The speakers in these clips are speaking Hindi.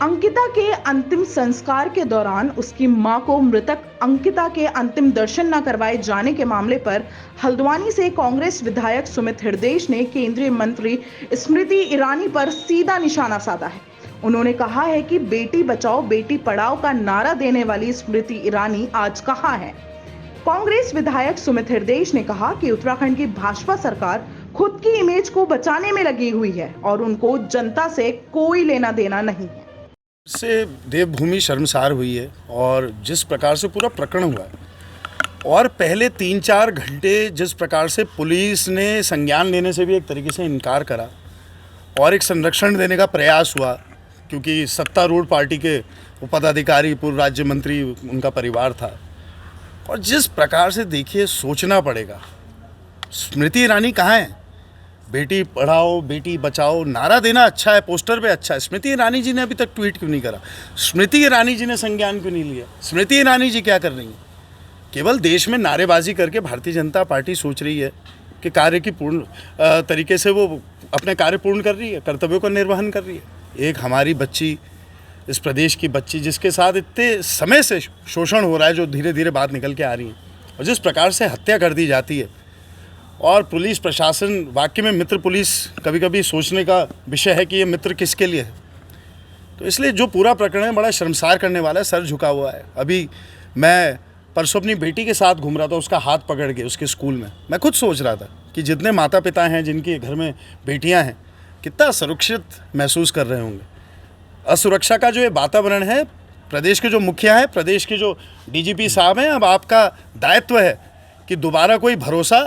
अंकिता के अंतिम संस्कार के दौरान उसकी मां को मृतक अंकिता के अंतिम दर्शन न करवाए जाने के मामले पर हल्द्वानी से कांग्रेस विधायक सुमित हृदयेश ने केंद्रीय मंत्री स्मृति ईरानी पर सीधा निशाना साधा है। उन्होंने कहा है कि बेटी बचाओ बेटी पढ़ाओ का नारा देने वाली स्मृति ईरानी आज कहां है। कांग्रेस विधायक सुमित हृदयेश ने कहा कि उत्तराखंड की भाजपा सरकार खुद की इमेज को बचाने में लगी हुई है और उनको जनता से कोई लेना देना नहीं है। से देवभूमि शर्मसार हुई है और जिस प्रकार से पूरा प्रकरण हुआ है और पहले 3-4 घंटे जिस प्रकार से पुलिस ने संज्ञान लेने से भी एक तरीके से इनकार करा और एक संरक्षण देने का प्रयास हुआ, क्योंकि सत्तारूढ़ पार्टी के पदाधिकारी पूर्व राज्य मंत्री उनका परिवार था। और जिस प्रकार से देखिए सोचना पड़ेगा, स्मृति ईरानी कहाँ है? बेटी पढ़ाओ बेटी बचाओ नारा देना अच्छा है, पोस्टर पे अच्छा है। स्मृति ईरानी जी ने अभी तक ट्वीट क्यों नहीं करा? स्मृति ईरानी जी ने संज्ञान क्यों नहीं लिया? स्मृति ईरानी जी क्या कर रही हैं? केवल देश में नारेबाजी करके भारतीय जनता पार्टी सोच रही है कि कार्य की पूर्ण तरीके से वो अपने कार्य पूर्ण कर रही है, कर्तव्यों का निर्वहन कर रही है। एक हमारी बच्ची, इस प्रदेश की बच्ची जिसके साथ इतने समय से शोषण हो रहा है, जो धीरे धीरे बात निकल के आ रही है, और जिस प्रकार से हत्या कर दी जाती है, और पुलिस प्रशासन वाकई में मित्र पुलिस कभी कभी सोचने का विषय है कि ये मित्र किसके लिए है। तो इसलिए जो पूरा प्रकरण है बड़ा शर्मसार करने वाला है, सर झुका हुआ है। अभी मैं परसों अपनी बेटी के साथ घूम रहा था, उसका हाथ पकड़ के उसके स्कूल में मैं खुद सोच रहा था कि जितने माता पिता हैं जिनके घर में बेटियां हैं, कितना सुरक्षित महसूस कर रहे होंगे। असुरक्षा का जो ये वातावरण है, प्रदेश के जो मुखिया हैं, प्रदेश के जो डीजीपी साहब हैं, अब आपका दायित्व है कि दोबारा कोई भरोसा,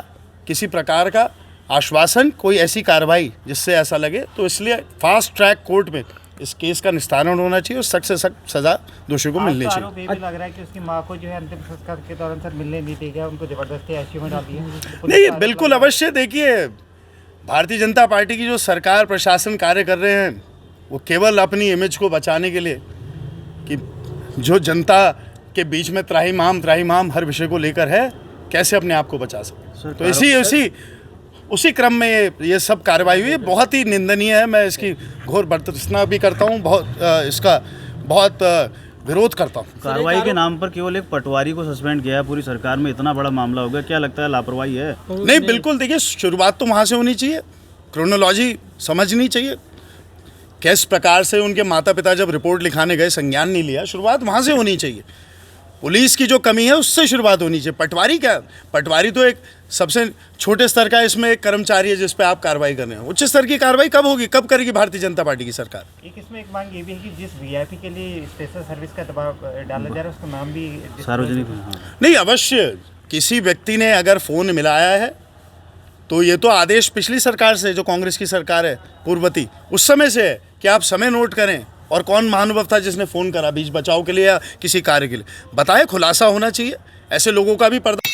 किसी प्रकार का आश्वासन, कोई ऐसी कार्रवाई जिससे ऐसा लगे, तो इसलिए फास्ट ट्रैक कोर्ट में इस केस का निस्तारण होना चाहिए और सख्त से सख्त सजा दोषियों को मिलनी चाहिए। आरोप ये भी लग रहा है कि उसकी मां को जो है अंतिम संस्कार के दौरान सर मिलने नहीं दिया गया, उनको जबरदस्ती आईसीयू में डाल दिया। नहीं, बिल्कुल अवश्य। देखिए, भारतीय जनता पार्टी की जो सरकार प्रशासन कार्य कर रहे हैं, वो केवल अपनी इमेज को बचाने के लिए कि जो जनता के बीच में त्राहिमाम हर विषय को लेकर है, कैसे अपने आप को बचा सके। तो उसी क्रम में ये सब कार्रवाई हुई, बहुत ही निंदनीय है। मैं इसकी घोर भर्त्सना भी करता हूँ, इसका बहुत विरोध करता हूँ। कार्रवाई के नाम पर केवल एक पटवारी को सस्पेंड किया है, पूरी सरकार में इतना बड़ा मामला हो गया, क्या लगता है लापरवाही है? नहीं, बिल्कुल। देखिए, शुरुआत तो वहाँ से होनी चाहिए, क्रोनोलॉजी समझनी चाहिए। किस प्रकार से उनके माता पिता जब रिपोर्ट लिखाने गए संज्ञान नहीं लिया, शुरुआत वहाँ से होनी चाहिए। पुलिस की जो कमी है उससे शुरुआत होनी चाहिए। पटवारी क्या? पटवारी तो एक सबसे छोटे स्तर का इसमें एक कर्मचारी है जिस पे आप कार्रवाई कर रहे हैं। उच्च स्तर की कार्रवाई कब होगी, कब करेगी भारतीय जनता पार्टी की सरकार? इसमें एक मांग ये भी है कि जिस वीआईपी के लिए स्पेशल सर्विस का दबाव डाला जा रहा है, उसका नाम भी सार्वजनिक। नहीं, अवश्य। किसी व्यक्ति ने अगर फ़ोन मिलाया है तो ये तो आदेश पिछली सरकार से, जो कांग्रेस की सरकार है पूर्ववर्ती, उस समय से है कि आप समय नोट करें और कौन महानुभाव था जिसने फ़ोन करा बीच बचाव के लिए या किसी कार्य के लिए, बताएं। खुलासा होना चाहिए, ऐसे लोगों का भी पर्दा